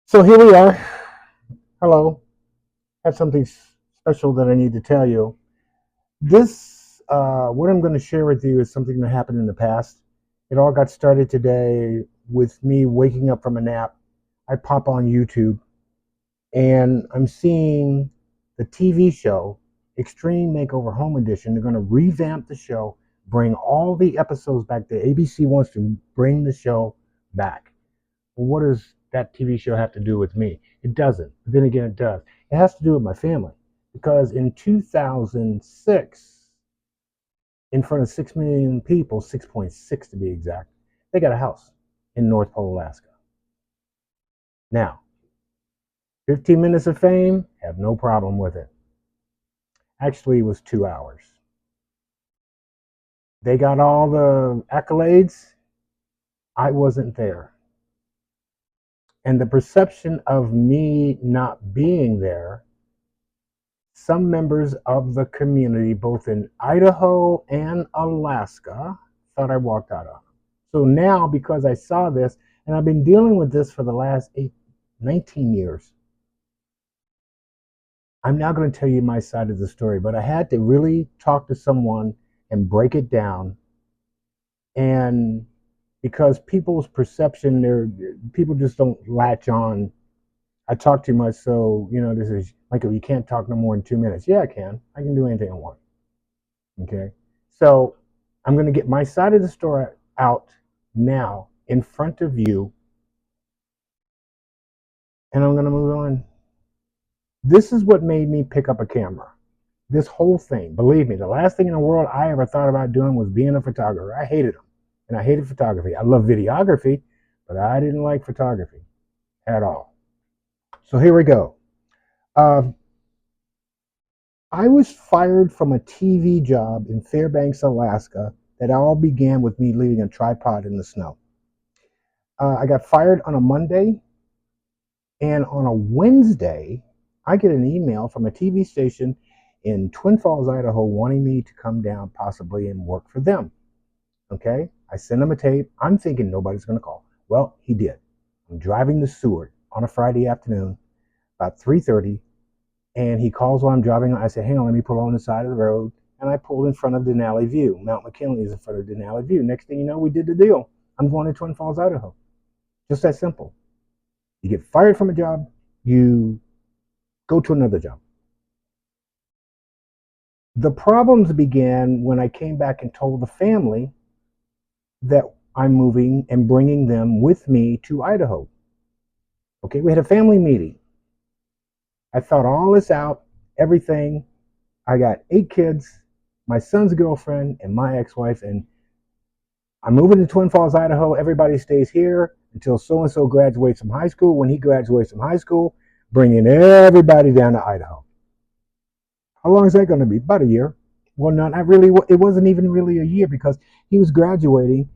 So here we are. Hello. I have something special that I need to tell you. What I'm going to share with you is something that happened in the past. It all got started today with me waking up from a nap. I pop on YouTube and I'm seeing the TV show Extreme Makeover Home Edition. They're going to revamp the show, bring all the episodes back. The ABC wants to bring the show back. Well, what does that TV show have to do with me? It doesn't. But then again, it does. It has to do with my family. Because in 2006, in front of 6 million people, 6.6 to be exact, they got a house in North Pole, Alaska. Now, 15 minutes of fame, have no problem with it. Actually, it was 2 hours. They got all the accolades. I wasn't there. And the perception of me not being there, some members of the community, both in Idaho and Alaska, thought I walked out on them. So now, because I saw this, and I've been dealing with this for the last 19 years, I'm now going to tell you my side of the story. But I had to really talk to someone and break it down. And because people's perception, people just don't latch on. I talk too much, so this is like, you can't talk no more than 2 minutes. Yeah, I can. I can do anything I want. Okay, so I'm going to get my side of the story out now in front of you, and I'm going to move on. This is what made me pick up a camera. This whole thing, believe me, the last thing in the world I ever thought about doing was being a photographer. I hated them, and I hated photography. I love videography, but I didn't like photography at all. So here we go. Uh, I was fired from a TV job in Fairbanks, Alaska, that all began with me leaving a tripod in the snow. I got fired on a Monday, and on a Wednesday, I get an email from a TV station in Twin Falls, Idaho, wanting me to come down possibly and work for them. Okay, I send him a tape. I'm thinking nobody's going to call. Well, he did. I'm driving to Seward on a Friday afternoon, about 3:30, and he calls while I'm driving. I said, hang on, let me pull on the side of the road. And I pulled in front of Denali View. Mount McKinley is in front of Denali View. Next thing you know, we did the deal. I'm going to Twin Falls, Idaho. Just that simple. You get fired from a job, you go to another job. The problems began when I came back and told the family that I'm moving and bringing them with me to Idaho. Okay, we had a family meeting. I thought all this out, everything. I got 8 kids, my son's girlfriend, and my ex-wife, and I'm moving to Twin Falls, Idaho. Everybody stays here until so-and-so graduates from high school. When he graduates from high school, bringing everybody down to Idaho. How long is that going to be? About a year. Well, not really. It wasn't even really a year because he was graduating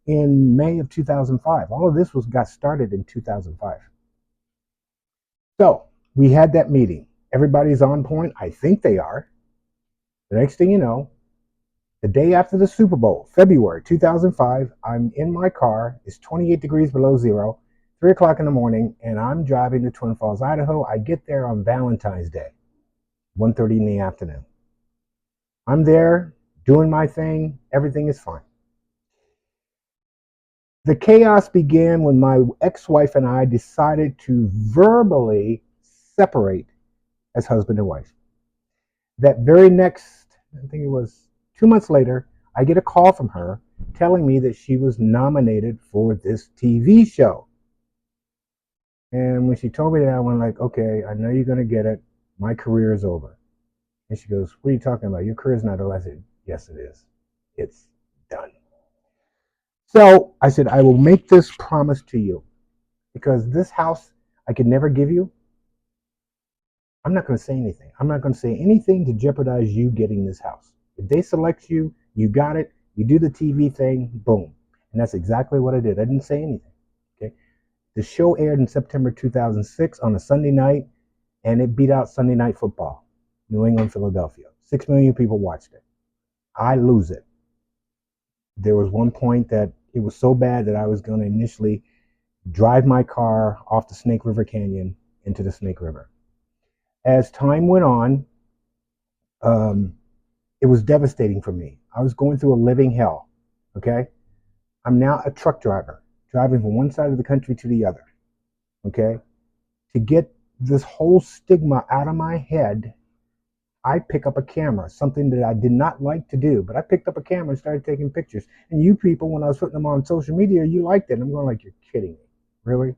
in May of 2005. All of this got started in 2005. So we had that meeting. Everybody's on point. I think they are. The next thing you know, the day after the Super Bowl, February 2005, I'm in my car. It's 28 degrees below zero, 3 o'clock in the morning, and I'm driving to Twin Falls, Idaho. I get there on Valentine's Day, 1:30 in the afternoon. I'm there doing my thing. Everything is fine. The chaos began when my ex-wife and I decided to verbally separate as husband and wife. That very next, I think it was 2 months later, I get a call from her telling me that she was nominated for this TV show. And when she told me that, I went like, okay, I know you're going to get it. My career is over. And she goes, what are you talking about? Your career is not over. I said, yes, it is. It's done. So I said, I will make this promise to you because this house I could never give you. I'm not going to say anything. I'm not going to say anything to jeopardize you getting this house. If they select you, you got it. You do the TV thing, boom. And that's exactly what I did. I didn't say anything. Okay. The show aired in September 2006 on a Sunday night, and it beat out Sunday Night Football, New England, Philadelphia. 6 million people watched it. I lose it. There was one point that it was so bad that I was going to initially drive my car off the Snake River Canyon into the Snake River. As time went on, um, it was devastating for me. I was going through a living hell. Okay. I'm now a truck driver, driving from one side of the country to the other. Okay. To get this whole stigma out of my head, I pick up a camera, something that I did not like to do, but I picked up a camera and started taking pictures. And you people, when I was putting them on social media, you liked it. And I'm going like, you're kidding me. Really?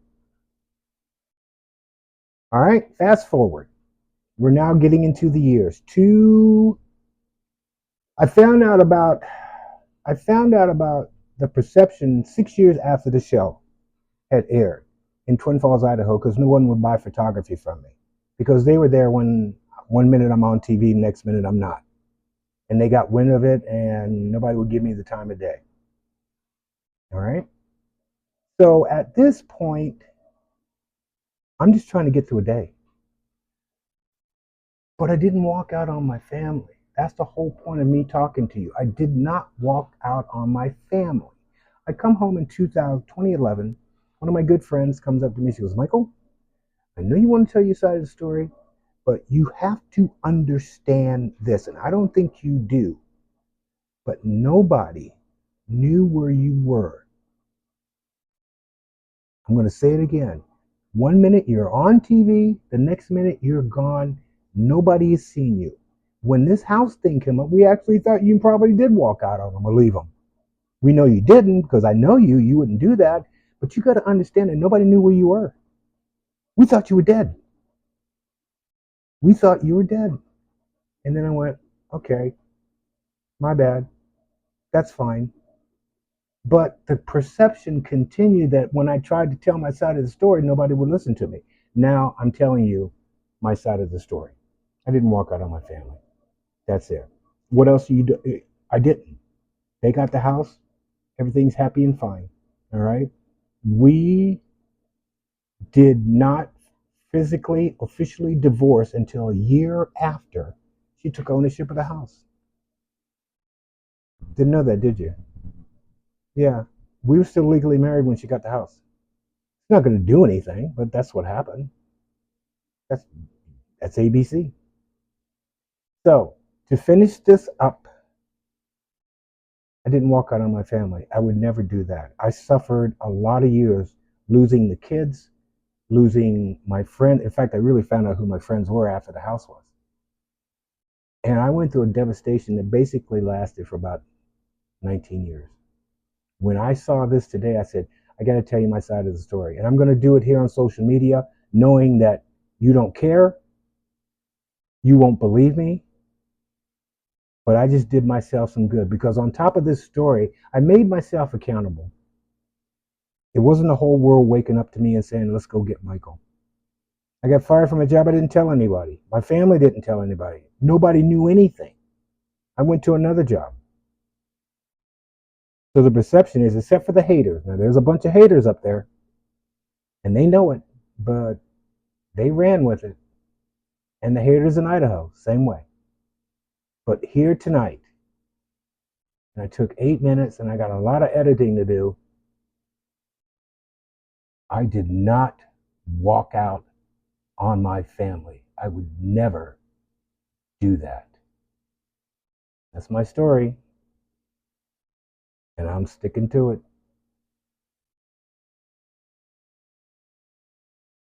All right. Fast forward. We're now getting into the years. I found out about I found out about the perception 6 years after the show had aired in Twin Falls, Idaho, because no one would buy photography from me because they were there when 1 minute I'm on TV, next minute I'm not, and they got wind of it, and nobody would give me the time of day. All right. So at this point, I'm just trying to get through a day, but I didn't walk out on my family. That's the whole point of me talking to you. I did not walk out on my family. I come home in 2011. One of my good friends comes up to me. She goes, Michael, I know you want to tell your side of the story, but you have to understand this. And I don't think you do. But nobody knew where you were. I'm going to say it again. 1 minute you're on TV, the next minute you're gone. Nobody has seen you. When this house thing came up, we actually thought you probably did walk out on them or leave them. We know you didn't because I know you wouldn't do that. But you got to understand that nobody knew where you were. We thought you were dead. We thought you were dead. And then I went, okay, my bad. That's fine. But the perception continued that when I tried to tell my side of the story, nobody would listen to me. Now I'm telling you my side of the story. I didn't walk out on my family. That's it. What else do you do? I didn't. They got the house. Everything's happy and fine. All right. We did not physically, officially divorce until a year after she took ownership of the house. Didn't know that, did you? Yeah. We were still legally married when she got the house. It's not going to do anything, but that's what happened. That's that's ABC. So to finish this up, I didn't walk out on my family. I would never do that. I suffered a lot of years losing the kids, losing my friend. In fact, I really found out who my friends were after the house was. And I went through a devastation that basically lasted for about 19 years. When I saw this today, I said, I got to tell you my side of the story. And I'm going to do it here on social media, knowing that you don't care, you won't believe me, but I just did myself some good because on top of this story, I made myself accountable. It wasn't the whole world waking up to me and saying, let's go get Michael. I got fired from a job I didn't tell anybody. My family didn't tell anybody. Nobody knew anything. I went to another job. So the perception is, except for the haters, now there's a bunch of haters up there, and they know it, but they ran with it. And the haters in Idaho, same way. But here tonight, and I took 8 minutes and I got a lot of editing to do. I did not walk out on my family. I would never do that. That's my story, and I'm sticking to it.